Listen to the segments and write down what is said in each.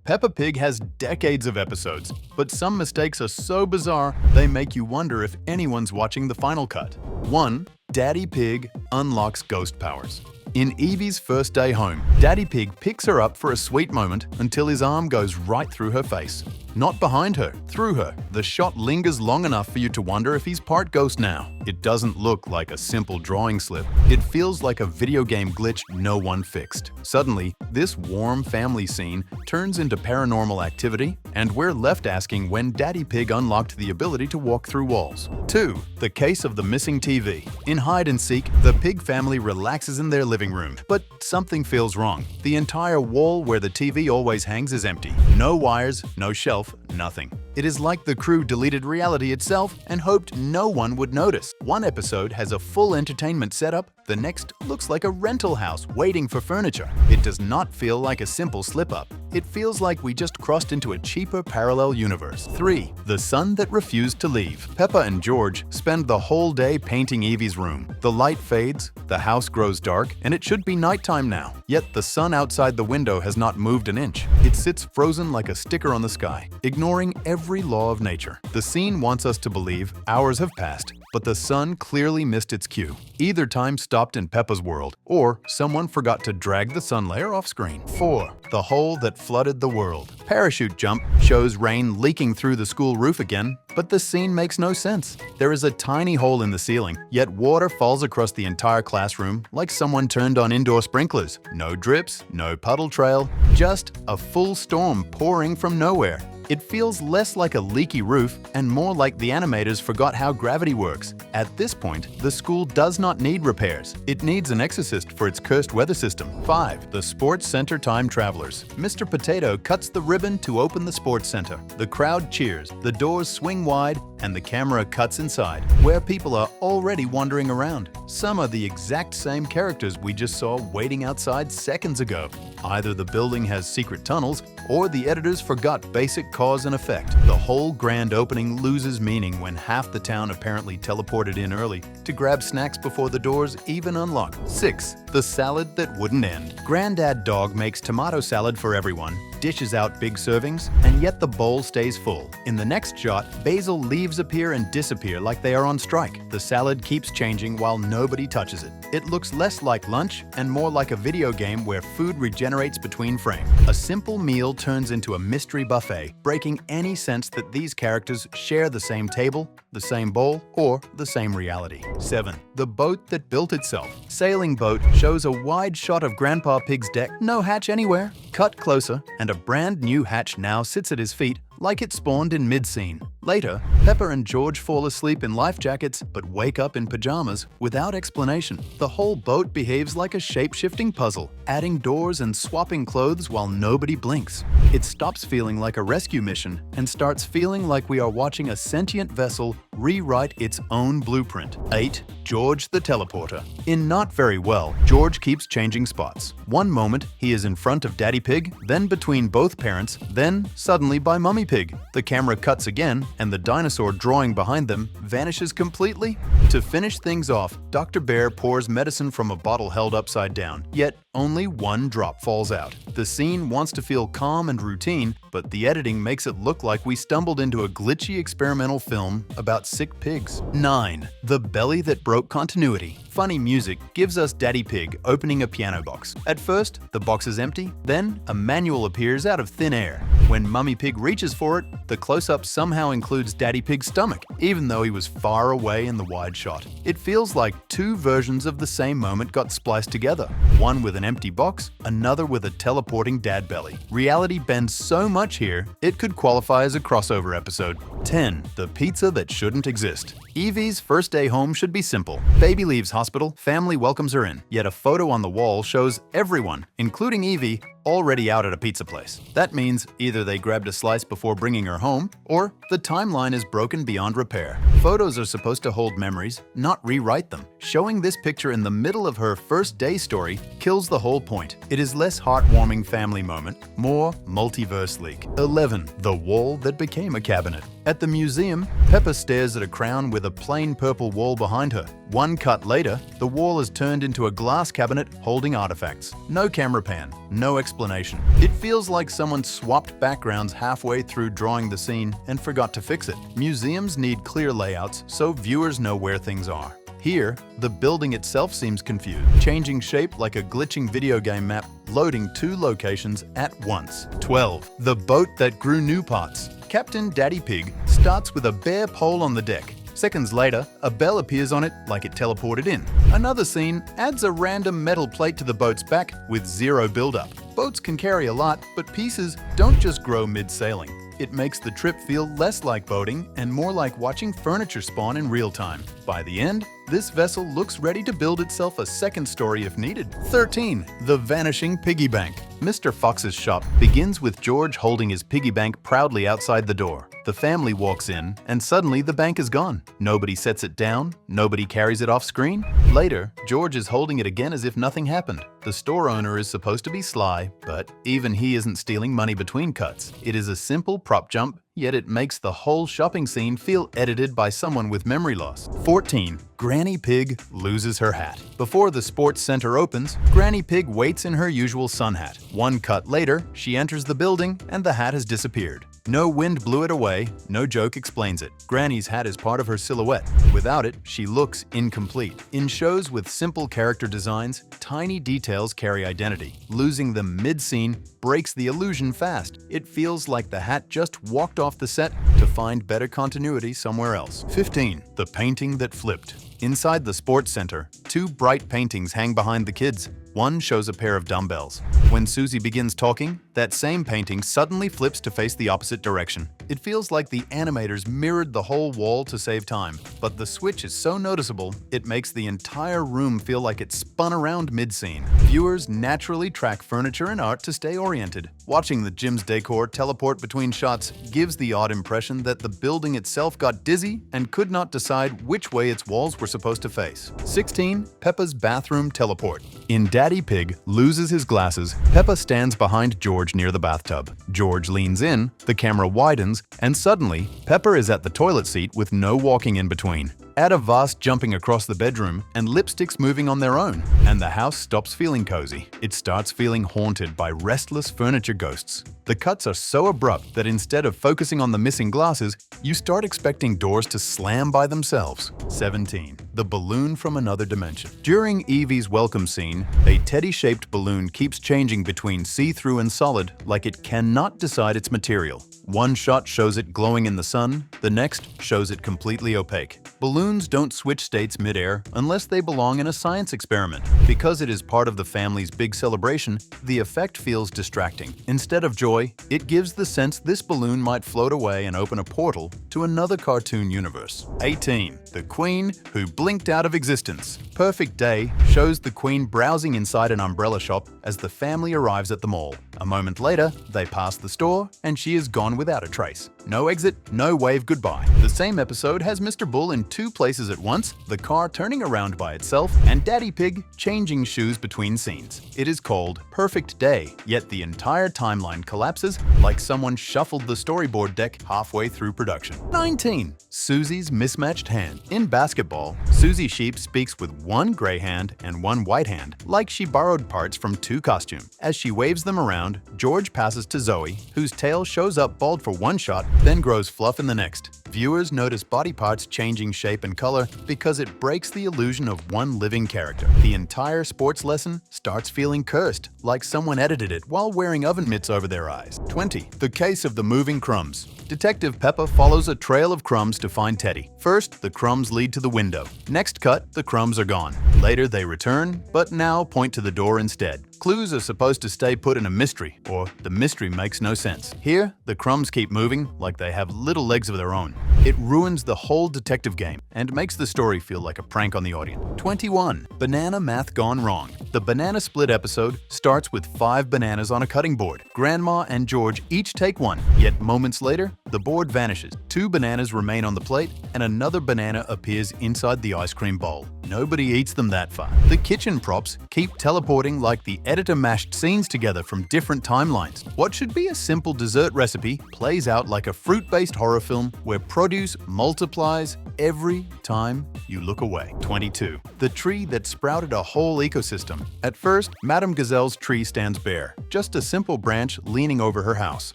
Peppa Pig has decades of episodes, but some mistakes are so bizarre they make you wonder if anyone's watching the final cut. 1. Daddy Pig unlocks ghost powers. In Evie's first day home, Daddy Pig picks her up for a sweet moment until his arm goes right through her face. Not behind her, through her. The shot lingers long enough for you to wonder if he's part ghost now. It doesn't look like a simple drawing slip. It feels like a video game glitch no one fixed. Suddenly, this warm family scene turns into paranormal activity, and we're left asking when Daddy Pig unlocked the ability to walk through walls. 2. The case of the missing TV. In hide and seek, the Pig family relaxes in their living room, but something feels wrong. The entire wall where the TV always hangs is empty. No wires, no shelf, nothing. It is like the crew deleted reality itself and hoped no one would notice. One episode has a full entertainment setup, the next looks like a rental house waiting for furniture. It does not feel like a simple slip-up. It feels like we just crossed into a cheaper parallel universe. 3. The sun that refused to leave. Peppa and George spend the whole day painting Evie's room. The light fades, the house grows dark, and it should be nighttime now. Yet the sun outside the window has not moved an inch. It sits frozen like a sticker on the sky, ignoring every law of nature. The scene wants us to believe hours have passed, but the sun clearly missed its cue. Either time stopped in Peppa's world, or someone forgot to drag the sun layer off screen. 4. The hole that flooded the world. Parachute jump shows rain leaking through the school roof again, but the scene makes no sense. There is a tiny hole in the ceiling, yet water falls across the entire classroom like someone turned on indoor sprinklers. No drips, no puddle trail, just a full storm pouring from nowhere. It feels less like a leaky roof and more like the animators forgot how gravity works. At this point, the school does not need repairs. It needs an exorcist for its cursed weather system. 5. The Sports Center Time Travelers. Mr. Potato cuts the ribbon to open the sports center. The crowd cheers, the doors swing wide, and the camera cuts inside, where people are already wandering around. Some are the exact same characters we just saw waiting outside seconds ago. Either the building has secret tunnels, or the editors forgot basic cause and effect. The whole grand opening loses meaning when half the town apparently teleported in early to grab snacks before the doors even unlock. 6. The salad that wouldn't end. Granddad Dog makes tomato salad for everyone, dishes out big servings, and yet the bowl stays full. In the next shot, basil leaves appear and disappear like they are on strike. The salad keeps changing while nobody touches it. It looks less like lunch and more like a video game where food regenerates between frames. A simple meal turns into a mystery buffet, breaking any sense that these characters share the same table, the same bowl, or the same reality. 7. The boat that built itself. Sailing boat shows a wide shot of Grandpa Pig's deck, no hatch anywhere. Cut closer, and a brand new hatch now sits at his feet like it spawned in mid-scene. Later, Peppa and George fall asleep in life jackets but wake up in pajamas without explanation. The whole boat behaves like a shape-shifting puzzle, adding doors and swapping clothes while nobody blinks. It stops feeling like a rescue mission and starts feeling like we are watching a sentient vessel rewrite its own blueprint. 8. George the Teleporter. In Not Very Well, George keeps changing spots. One moment, he is in front of Daddy Pig, then between both parents, then suddenly by Mummy Pig. The camera cuts again, and the dinosaur drawing behind them vanishes completely. To finish things off, Dr. Bear pours medicine from a bottle held upside down, yet only one drop falls out. The scene wants to feel calm and routine, but the editing makes it look like we stumbled into a glitchy experimental film about sick pigs. 9. The belly that broke continuity. Funny music gives us Daddy Pig opening a piano box. At first, the box is empty, then a manual appears out of thin air. When Mummy Pig reaches for it, the close-up somehow includes Daddy Pig's stomach, even though he was far away in the wide shot. It feels like two versions of the same moment got spliced together, one with an empty box, another with a teleporting dad belly. Reality bends so much here, it could qualify as a crossover episode. 10. The pizza that shouldn't exist. Evie's first day home should be simple. Baby leaves hospital, family welcomes her in. Yet a photo on the wall shows everyone, including Evie, already out at a pizza place. That means either they grabbed a slice before bringing her home, or the timeline is broken beyond repair. Photos are supposed to hold memories, not rewrite them. Showing this picture in the middle of her first day story kills the whole point. It is less heartwarming family moment, more multiverse leak. 11. The wall that became a cabinet. At the museum, Peppa stares at a crown with a plain purple wall behind her. One cut later, the wall is turned into a glass cabinet holding artifacts. No camera pan, no explanation. It feels like someone swapped backgrounds halfway through drawing the scene and forgot to fix it. Museums need clear layouts so viewers know where things are. Here, the building itself seems confused, changing shape like a glitching video game map, loading two locations at once. 12. The boat that grew new parts. Captain Daddy Pig starts with a bare pole on the deck. Seconds later, a bell appears on it like it teleported in. Another scene adds a random metal plate to the boat's back with zero build-up. Boats can carry a lot, but pieces don't just grow mid-sailing. It makes the trip feel less like boating and more like watching furniture spawn in real time. By the end, this vessel looks ready to build itself a second story if needed. 13. The Vanishing Piggy Bank. Mr. Fox's shop begins with George holding his piggy bank proudly outside the door. The family walks in, and suddenly the bank is gone. Nobody sets it down, nobody carries it off screen. Later, George is holding it again as if nothing happened. The store owner is supposed to be sly, but even he isn't stealing money between cuts. It is a simple prop jump, yet it makes the whole shopping scene feel edited by someone with memory loss. 14. Granny Pig loses her hat. Before the sports center opens, Granny Pig waits in her usual sun hat. One cut later, she enters the building and the hat has disappeared. No wind blew it away, no joke explains it. Granny's hat is part of her silhouette. Without it, she looks incomplete. In shows with simple character designs, tiny details carry identity. Losing them mid-scene breaks the illusion fast. It feels like the hat just walked off the set to find better continuity somewhere else. 15. The Painting That Flipped. Inside the sports center, two bright paintings hang behind the kids. One shows a pair of dumbbells. When Susie begins talking, that same painting suddenly flips to face the opposite direction. It feels like the animators mirrored the whole wall to save time, but the switch is so noticeable, it makes the entire room feel like it spun around mid-scene. Viewers naturally track furniture and art to stay oriented. Watching the gym's decor teleport between shots gives the odd impression that the building itself got dizzy and could not decide which way its walls were supposed to face. 16. Peppa's bathroom teleport. In Daddy Pig loses his glasses, Peppa stands behind George near the bathtub. George leans in, the camera widens, and suddenly, Peppa is at the toilet seat with no walking in between. Add a vast jumping across the bedroom and lipsticks moving on their own, and the house stops feeling cozy. It starts feeling haunted by restless furniture ghosts. The cuts are so abrupt that instead of focusing on the missing glasses, you start expecting doors to slam by themselves. 17. The balloon from another dimension. During Evie's welcome scene, a teddy-shaped balloon keeps changing between see-through and solid like it cannot decide its material. One shot shows it glowing in the sun, the next shows it completely opaque. Balloons don't switch states mid-air unless they belong in a science experiment. Because it is part of the family's big celebration, the effect feels distracting. Instead of joy, it gives the sense this balloon might float away and open a portal to another cartoon universe. 18. The Queen Who Blinked Out of Existence. Perfect Day shows the Queen browsing inside an umbrella shop as the family arrives at the mall. A moment later, they pass the store and she is gone without a trace. No exit, no wave goodbye. The same episode has Mr. Bull in two places at once, the car turning around by itself, and Daddy Pig changing shoes between scenes. It is called Perfect Day, yet the entire timeline collapses like someone shuffled the storyboard deck halfway through production. 19. Susie's Mismatched Hand. In basketball, Susie Sheep speaks with one gray hand and one white hand, like she borrowed parts from two costumes. As she waves them around, George passes to Zoe, whose tail shows up bald for one shot, then grows fluff in the next. Viewers notice body parts changing shape and color because it breaks the illusion of one living character. The entire sports lesson starts feeling cursed, like someone edited it while wearing oven mitts over their eyes. 20. The Case of the Moving Crumbs. Detective Peppa follows a trail of crumbs to find Teddy. First, the crumbs lead to the window. Next cut, the crumbs are gone. Later, they return, but now point to the door instead. Clues are supposed to stay put in a mystery, or the mystery makes no sense. Here, the crumbs keep moving like they have little legs of their own. It ruins the whole detective game and makes the story feel like a prank on the audience. 21. Banana Math Gone Wrong. The banana split episode starts with 5 bananas on a cutting board. Grandma and George each take one, yet moments later, the board vanishes. 2 bananas remain on the plate, and another banana appears inside the ice cream bowl. Nobody eats them that far. The kitchen props keep teleporting like the editor mashed scenes together from different timelines. What should be a simple dessert recipe plays out like a fruit-based horror film where produce multiplies every time you look away. 22. The tree that sprouted a whole ecosystem. At first, Madame Gazelle's tree stands bare, just a simple branch leaning over her house.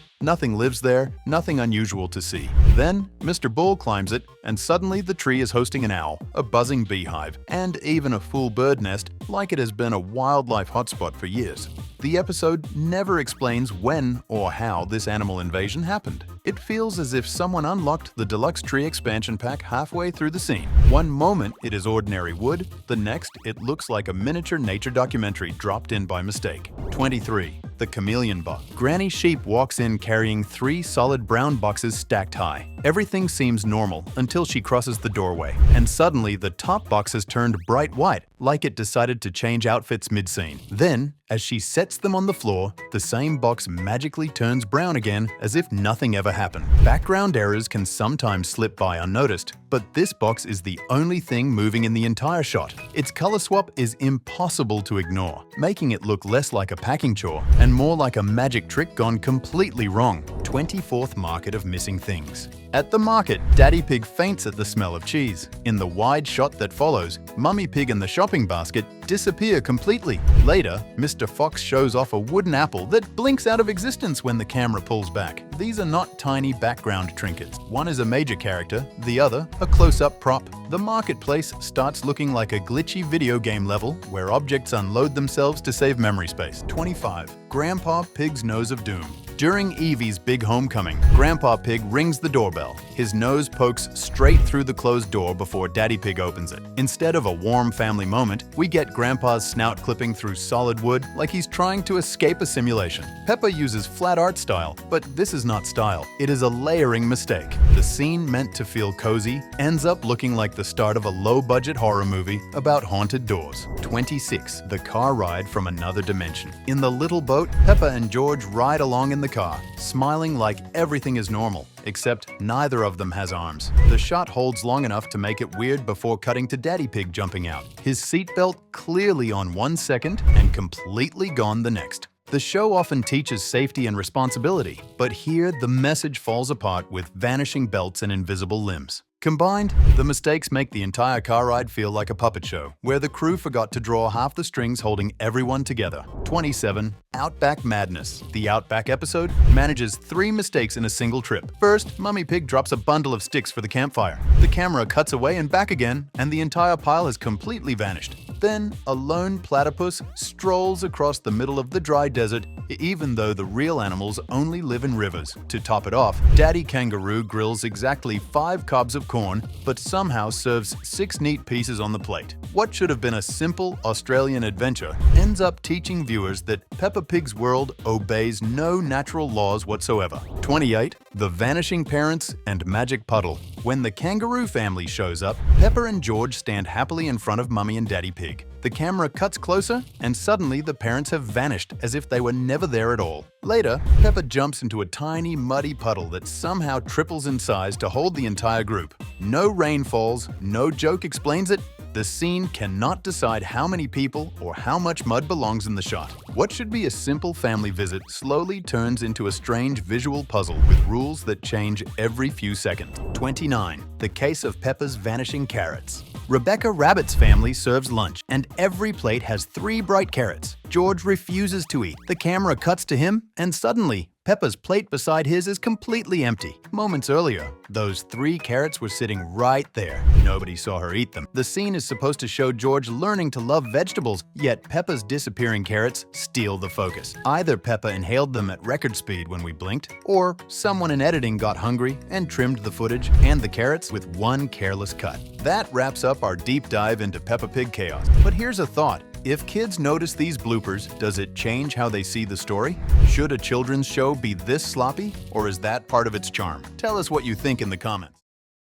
Nothing lives there, nothing unusual to see. Then, Mr. Bull climbs it, and suddenly the tree is hosting an owl, a buzzing beehive, and even a full bird nest, like it has been a wildlife hotspot for years. The episode never explains when or how this animal invasion happened. It feels as if someone unlocked the deluxe tree expansion pack halfway through the scene. One moment it is ordinary wood, the next it looks like a miniature nature documentary dropped in by mistake. 23. The chameleon box. Granny Sheep walks in carrying 3 solid brown boxes stacked high. Everything seems normal until she crosses the doorway, and suddenly the top box has turned bright white, like it decided to change outfits mid-scene. Then, as she sets them on the floor, the same box magically turns brown again as if nothing ever happened. Background errors can sometimes slip by unnoticed, but this box is the only thing moving in the entire shot. Its color swap is impossible to ignore, making it look less like a packing chore and more like a magic trick gone completely wrong. 24th market of missing things. At the market, Daddy Pig faints at the smell of cheese. In the wide shot that follows, Mummy Pig and the shopping basket disappear completely. Later, Mr. Fox shows off a wooden apple that blinks out of existence when the camera pulls back. These are not tiny background trinkets. One is a major character, the other a close-up prop. The marketplace starts looking like a glitchy video game level where objects unload themselves to save memory space. 25. Grandpa Pig's Nose of Doom. During Evie's big homecoming, Grandpa Pig rings the doorbell. His nose pokes straight through the closed door before Daddy Pig opens it. Instead of a warm family moment, we get Grandpa's snout clipping through solid wood like he's trying to escape a simulation. Peppa uses flat art style, but this is not style. It is a layering mistake. The scene meant to feel cozy ends up looking like the start of a low-budget horror movie about haunted doors. 26. The car ride from another dimension. In the little boat, Peppa and George ride along in the car, smiling like everything is normal, except neither of them has arms. The shot holds long enough to make it weird before cutting to Daddy Pig jumping out. His seatbelt clearly on 1 second and completely gone the next. The show often teaches safety and responsibility, but here the message falls apart with vanishing belts and invisible limbs. Combined, the mistakes make the entire car ride feel like a puppet show, where the crew forgot to draw half the strings holding everyone together. 27. Outback Madness. The Outback episode manages 3 mistakes in a single trip. First, Mummy Pig drops a bundle of sticks for the campfire. The camera cuts away and back again, and the entire pile has completely vanished. Then, a lone platypus strolls across the middle of the dry desert, even though the real animals only live in rivers. To top it off, Daddy Kangaroo grills exactly 5 cobs of corn, but somehow serves 6 neat pieces on the plate. What should have been a simple Australian adventure ends up teaching viewers that Peppa Pig's world obeys no natural laws whatsoever. 28. The Vanishing Parents and Magic Puddle. When the kangaroo family shows up, Peppa and George stand happily in front of Mummy and Daddy Pig. The camera cuts closer, and suddenly the parents have vanished as if they were never there at all. Later, Peppa jumps into a tiny, muddy puddle that somehow triples in size to hold the entire group. No rain falls, no joke explains it. The scene cannot decide how many people or how much mud belongs in the shot. What should be a simple family visit slowly turns into a strange visual puzzle with rules that change every few seconds. 29. The Case of Peppa's Vanishing Carrots. Rebecca Rabbit's family serves lunch, and every plate has 3 bright carrots. George refuses to eat. The camera cuts to him, and suddenly, Peppa's plate beside his is completely empty. Moments earlier, those 3 carrots were sitting right there. Nobody saw her eat them. The scene is supposed to show George learning to love vegetables, yet Peppa's disappearing carrots steal the focus. Either Peppa inhaled them at record speed when we blinked, or someone in editing got hungry and trimmed the footage and the carrots with one careless cut. That wraps up our deep dive into Peppa Pig chaos. But here's a thought. If kids notice these bloopers, does it change how they see the story? Should a children's show be this sloppy, or is that part of its charm? Tell us what you think in the comments.